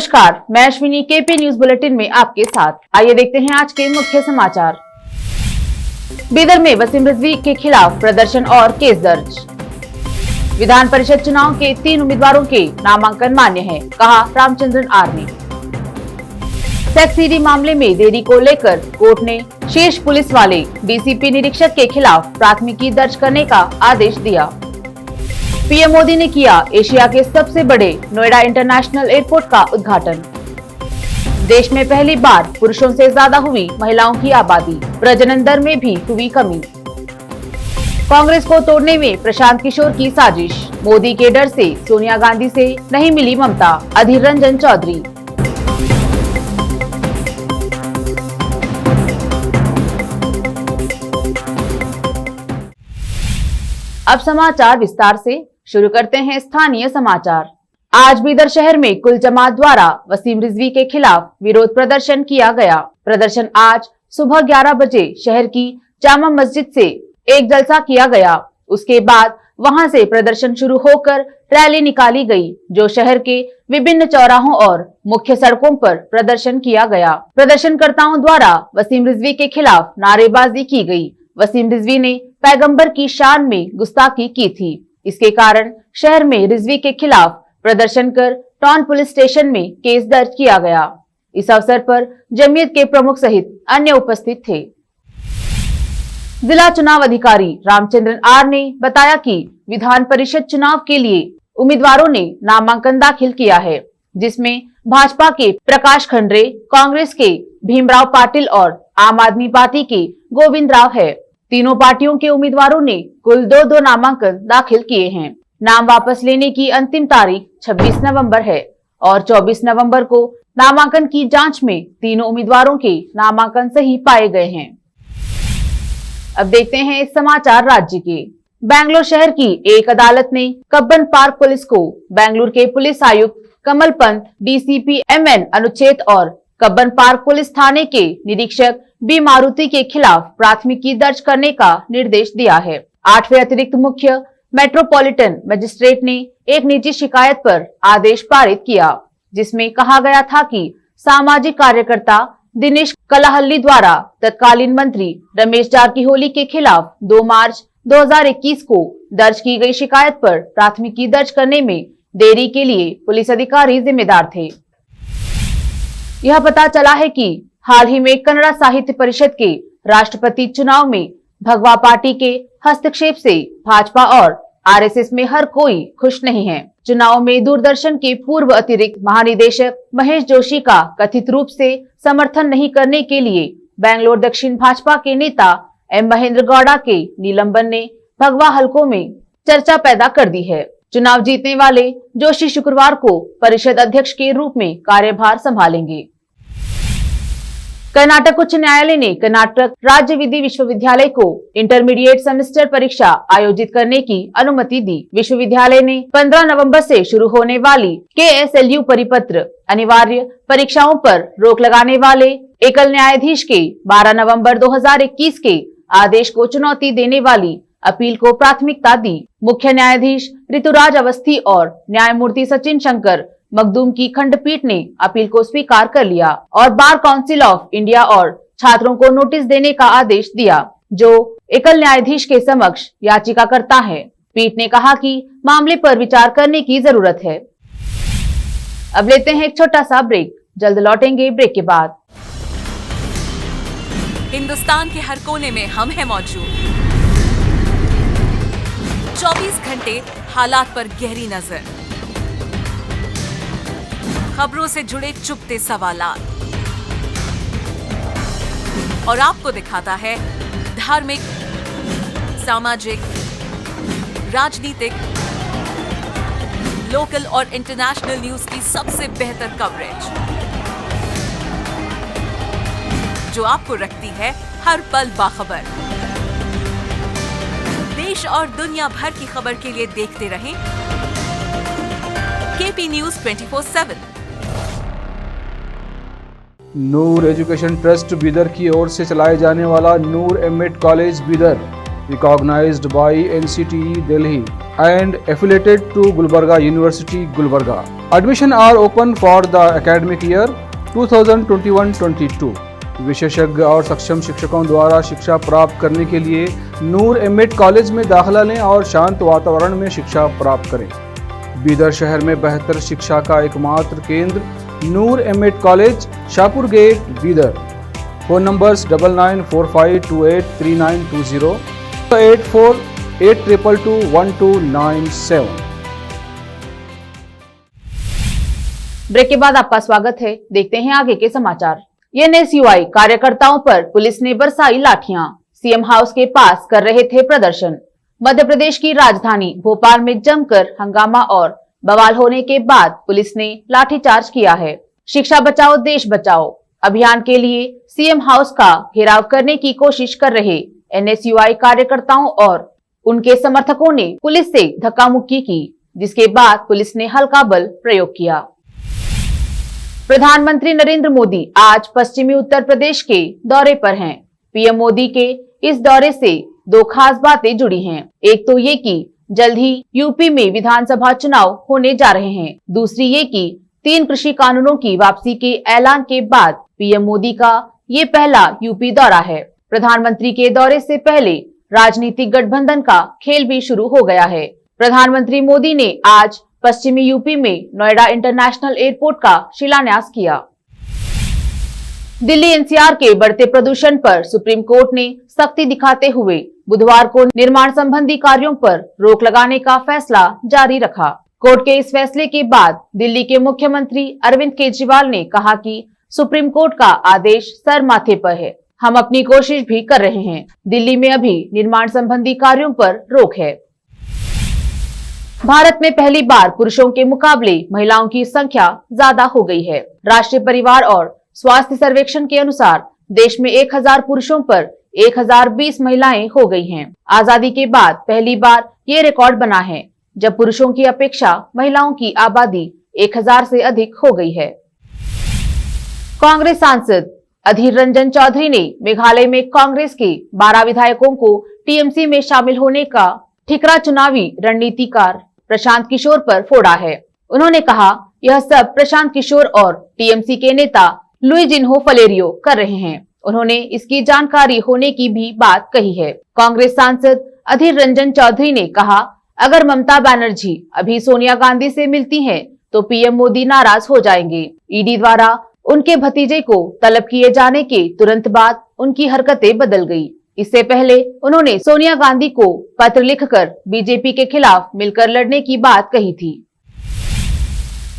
नमस्कार, मैं Ashwini KP news bulletin में आपके साथ। आइए देखते हैं आज के मुख्य समाचार। बीदर में वसीम रिजवी के खिलाफ प्रदर्शन और केस दर्ज। विधान परिषद चुनाव के 3 उम्मीदवारों के नामांकन मान्य है, कहा रामचंद्रन आर ने। सेक्स सीडी मामले में देरी को लेकर कोर्ट ने शीर्ष पुलिस वाले डीसीपी निरीक्षक के खिलाफ प्राथमिकी दर्ज करने का आदेश दिया। पीएम मोदी ने किया एशिया के सबसे बड़े नोएडा इंटरनेशनल एयरपोर्ट का उद्घाटन। देश में पहली बार पुरुषों से ज्यादा हुई महिलाओं की आबादी, प्रजनन दर में भी हुई कमी। कांग्रेस को तोड़ने में प्रशांत किशोर की साजिश, मोदी के डर से सोनिया गांधी से नहीं मिली ममता, अधीर रंजन चौधरी। अब समाचार विस्तार से शुरू करते हैं। स्थानीय समाचार। आज बीदर शहर में कुल जमात द्वारा वसीम रिजवी के खिलाफ विरोध प्रदर्शन किया गया। प्रदर्शन आज सुबह 11 बजे शहर की जामा मस्जिद से एक जलसा किया गया। उसके बाद वहां से प्रदर्शन शुरू होकर रैली निकाली गई, जो शहर के विभिन्न चौराहों और मुख्य सड़कों पर प्रदर्शन किया गया। प्रदर्शनकर्ताओं द्वारा वसीम रिजवी के खिलाफ नारेबाजी की गई। वसीम रिजवी ने पैगंबर की शान में गुस्ताखी की थी। इसके कारण शहर में रिजवी के खिलाफ प्रदर्शन कर टाउन पुलिस स्टेशन में केस दर्ज किया गया। इस अवसर पर जमीयत के प्रमुख सहित अन्य उपस्थित थे। जिला चुनाव अधिकारी रामचंद्रन आर ने बताया कि विधान परिषद चुनाव के लिए उम्मीदवारों ने नामांकन दाखिल किया है, जिसमें भाजपा के प्रकाश खंडरे, कांग्रेस के भीमराव पाटिल और आम आदमी पार्टी के गोविंद राव है। तीनों पार्टियों के उम्मीदवारों ने कुल 2 नामांकन दाखिल किए हैं। नाम वापस लेने की अंतिम तारीख 26 नवंबर है और 24 नवंबर को नामांकन की जांच में तीनों उम्मीदवारों के नामांकन सही पाए गए हैं। अब देखते हैं इस समाचार राज्य के। बेंगलुरु शहर की एक अदालत ने कब्बन पार्क पुलिस को बेंगलुरु के पुलिस आयुक्त कमल पंत, डीसीपी MN अनुच्छेद और कब्बन पार्क पुलिस थाने के निरीक्षक बी मारुति के खिलाफ प्राथमिकी दर्ज करने का निर्देश दिया है। 8वें अतिरिक्त मुख्य मेट्रोपॉलिटन मजिस्ट्रेट ने एक निजी शिकायत पर आदेश पारित किया, जिसमें कहा गया था कि सामाजिक कार्यकर्ता दिनेश कलाहल्ली द्वारा तत्कालीन मंत्री रमेश जारकीहोली के खिलाफ 2 मार्च 2021 को दर्ज की गई शिकायत पर प्राथमिकी दर्ज करने में देरी के लिए पुलिस अधिकारी जिम्मेदार थे। यह पता चला है कि हाल ही में कन्नड़ा साहित्य परिषद के राष्ट्रपति चुनाव में भगवा पार्टी के हस्तक्षेप से भाजपा और आरएसएस में हर कोई खुश नहीं है। चुनाव में दूरदर्शन के पूर्व अतिरिक्त महानिदेशक महेश जोशी का कथित रूप से समर्थन नहीं करने के लिए बेंगलुरु दक्षिण भाजपा के नेता M महेंद्र गौड़ा के निलंबन ने भगवा हलकों में चर्चा पैदा कर दी है। चुनाव जीतने वाले जोशी शुक्रवार को परिषद अध्यक्ष के रूप में कार्यभार संभालेंगे। कर्नाटक उच्च न्यायालय ने कर्नाटक राज्य विधि विश्वविद्यालय को इंटरमीडिएट सेमेस्टर परीक्षा आयोजित करने की अनुमति दी। विश्वविद्यालय ने 15 नवंबर से शुरू होने वाली KSLU परिपत्र अनिवार्य परीक्षाओं पर रोक लगाने वाले एकल न्यायाधीश के 12 नवंबर 2021 के आदेश को चुनौती देने वाली अपील को प्राथमिकता दी। मुख्य न्यायाधीश ऋतुराज अवस्थी और न्यायमूर्ति सचिन शंकर मखदूम की खंडपीठ ने अपील को स्वीकार कर लिया और बार काउंसिल ऑफ इंडिया और छात्रों को नोटिस देने का आदेश दिया, जो एकल न्यायाधीश के समक्ष याचिका करता है। पीठ ने कहा कि मामले पर विचार करने की जरूरत है। अब लेते हैं एक छोटा सा ब्रेक, जल्द लौटेंगे ब्रेक के बाद। हिंदुस्तान के हर कोने में हम हैं मौजूद। 24 घंटे हालात पर गहरी नजर, खबरों से जुड़े चुपते सवालात और आपको दिखाता है धार्मिक, सामाजिक, राजनीतिक, लोकल और इंटरनेशनल न्यूज की सबसे बेहतर कवरेज, जो आपको रखती है हर पल बाखबर। देश और दुनिया भर की खबर के लिए देखते रहें KP News 24/7। Noor education trust Bidar की ओर से चलाए जाने वाला Noor MEd college Bidar, recognised by NCTE Delhi, and affiliated to Gulbarga University, Gulbarga. Admission are open for the academic year 2021-22. विशेषज्ञ और सक्षम शिक्षकों द्वारा शिक्षा प्राप्त करने के लिए नूर एमएड कॉलेज में दाखिला लें और शांत वातावरण में शिक्षा प्राप्त करें। बीदर शहर में बेहतर शिक्षा का एकमात्र केंद्र Noor MEd college, Shahpur gate, Bidar. Phone numbers 9945283920, 8482221297। Break के बाद आपका स्वागत है। देखते हैं आगे के समाचार। एनएसयूआई कार्यकर्ताओं पर पुलिस ने बरसाई लाठियां, सीएम हाउस के पास कर रहे थे प्रदर्शन। मध्य प्रदेश की राजधानी भोपाल में जमकर हंगामा और बवाल होने के बाद पुलिस ने लाठीचार्ज किया है। शिक्षा बचाओ देश बचाओ अभियान के लिए सीएम हाउस का घेराव करने की कोशिश कर रहे एनएसयूआई कार्यकर्ताओं और उनके समर्थकों ने पुलिस से धक्का मुक्की की, जिसके बाद पुलिस ने हल्का बल प्रयोग किया। प्रधानमंत्री नरेंद्र मोदी आज पश्चिमी उत्तर प्रदेश के दौरे पर हैं। पीएम मोदी के इस दौरे से दो खास बातें जुड़ी हैं। एक तो ये कि जल्द ही यूपी में विधानसभा चुनाव होने जा रहे हैं। दूसरी ये कि 3 कृषि कानूनों की वापसी के ऐलान के बाद पीएम मोदी का ये पहला यूपी दौरा है। प्रधानमंत्री के दौरे से पहले राजनीतिक गठबंधन का खेल भी शुरू हो गया है। प्रधानमंत्री मोदी ने आज पश्चिमी यूपी में नोएडा इंटरनेशनल एयरपोर्ट का शिलान्यास किया। दिल्ली एनसीआर के बढ़ते प्रदूषण पर सुप्रीम कोर्ट ने सख्ती दिखाते हुए बुधवार को निर्माण संबंधी कार्यों पर रोक लगाने का फैसला जारी रखा। कोर्ट के इस फैसले के बाद दिल्ली के मुख्यमंत्री अरविंद केजरीवाल ने कहा कि सुप्रीम कोर्ट का आदेश सर माथे पर है, हम अपनी कोशिश भी कर रहे हैं। दिल्ली में अभी निर्माण संबंधी कार्यों पर रोक है। भारत में पहली बार पुरुषों के मुकाबले महिलाओं की संख्या ज्यादा हो गई है। राष्ट्रीय परिवार और स्वास्थ्य सर्वेक्षण के अनुसार देश में 1000 पुरुषों पर 1020 महिलाएं हो गई हैं। आजादी के बाद पहली बार ये रिकॉर्ड बना है जब पुरुषों की अपेक्षा महिलाओं की आबादी 1000 से अधिक हो गई है। कांग्रेस सांसद अधीर रंजन चौधरी ने मेघालय में कांग्रेस के 12 विधायकों को टीएमसी में शामिल होने का ठिकरा चुनावी रणनीतिकार प्रशांत किशोर पर फोड़ा है। उन्होंने कहा, यह सब प्रशांत किशोर और टीएमसी के नेता लुइजिन्हो फलेरियो कर रहे हैं। उन्होंने इसकी जानकारी होने की भी बात कही है। कांग्रेस सांसद अधीर रंजन चौधरी ने कहा, अगर ममता बनर्जी अभी सोनिया गांधी से मिलती हैं, तो पीएम मोदी नाराज हो जाएंगे। ईडी द्वारा उनके भतीजे को तलब किए जाने के तुरंत बाद उनकी हरकतें बदल गई। इससे पहले उन्होंने सोनिया गांधी को पत्र लिखकर बीजेपी के खिलाफ मिलकर लड़ने की बात कही थी।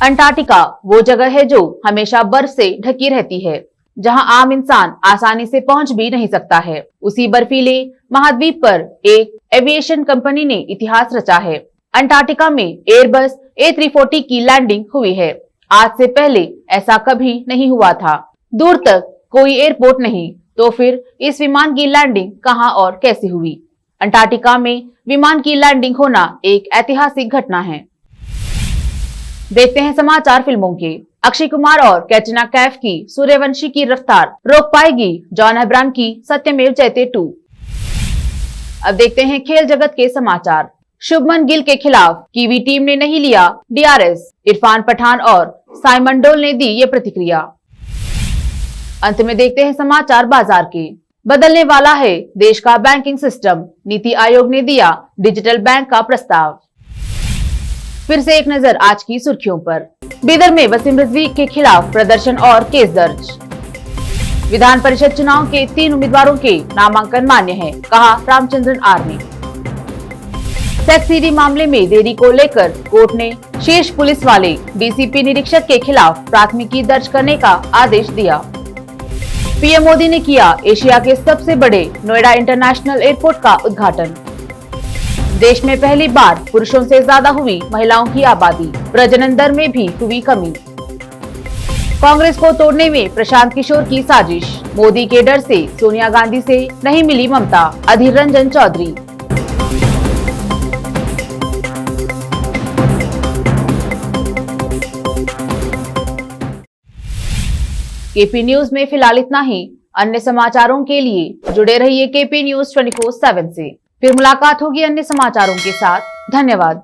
अंटार्कटिका वो जगह है जो हमेशा बर्फ से ढकी रहती है, जहां आम इंसान आसानी से पहुंच भी नहीं सकता है। उसी बर्फीले महाद्वीप पर एक एविएशन कंपनी ने इतिहास रचा है। अंटार्कटिका में एयरबस A340 की लैंडिंग हुई है। आज से पहले ऐसा कभी नहीं हुआ था। दूर तक कोई एयरपोर्ट नहीं, तो फिर इस विमान की लैंडिंग कहां और कैसे हुई? अंटार्कटिका में विमान की लैंडिंग होना एक ऐतिहासिक घटना है। देखते हैं समाचार फिल्मों के। अक्षय कुमार और कैटरीना कैफ की सूर्यवंशी की रफ्तार रोक पाएगी जॉन अब्राहम की सत्यमेव जयते 2। अब देखते हैं खेल जगत के समाचार। शुभमन गिल के खिलाफ कीवी टीम ने नहीं लिया डीआरएस। इरफान पठान और साइमन डोल ने दी ये प्रतिक्रिया। अंत में देखते हैं समाचार बाजार के। बदलने वाला है देश का बैंकिंग सिस्टम, नीति आयोग ने दिया डिजिटल बैंक का प्रस्ताव। फिर से एक नजर आज की सुर्खियों पर। बीदर में वसीम रिजवी के खिलाफ प्रदर्शन और केस दर्ज। विधान परिषद चुनाव के 3 उम्मीदवारों के नामांकन मान्य है, कहा रामचंद्रन आर ने। सेक्स सीडी मामले में देरी को लेकर कोर्ट ने शीर्ष पुलिस वाले डीसीपी निरीक्षक के खिलाफ प्राथमिकी दर्ज करने का आदेश दिया। पीएम मोदी ने किया एशिया के सबसे बड़े नोएडा इंटरनेशनल एयरपोर्ट का उद्घाटन। देश में पहली बार पुरुषों से ज्यादा हुई महिलाओं की आबादी, प्रजनन दर में भी हुई कमी। कांग्रेस को तोड़ने में प्रशांत किशोर की साजिश, मोदी के डर से सोनिया गांधी से नहीं मिली ममता, अधीर रंजन चौधरी। केपी न्यूज में फिलहाल इतना ही। अन्य समाचारों के लिए जुड़े रहिए केपी न्यूज 24/7 से। फिर मुलाकात होगी अन्य समाचारों के साथ। धन्यवाद।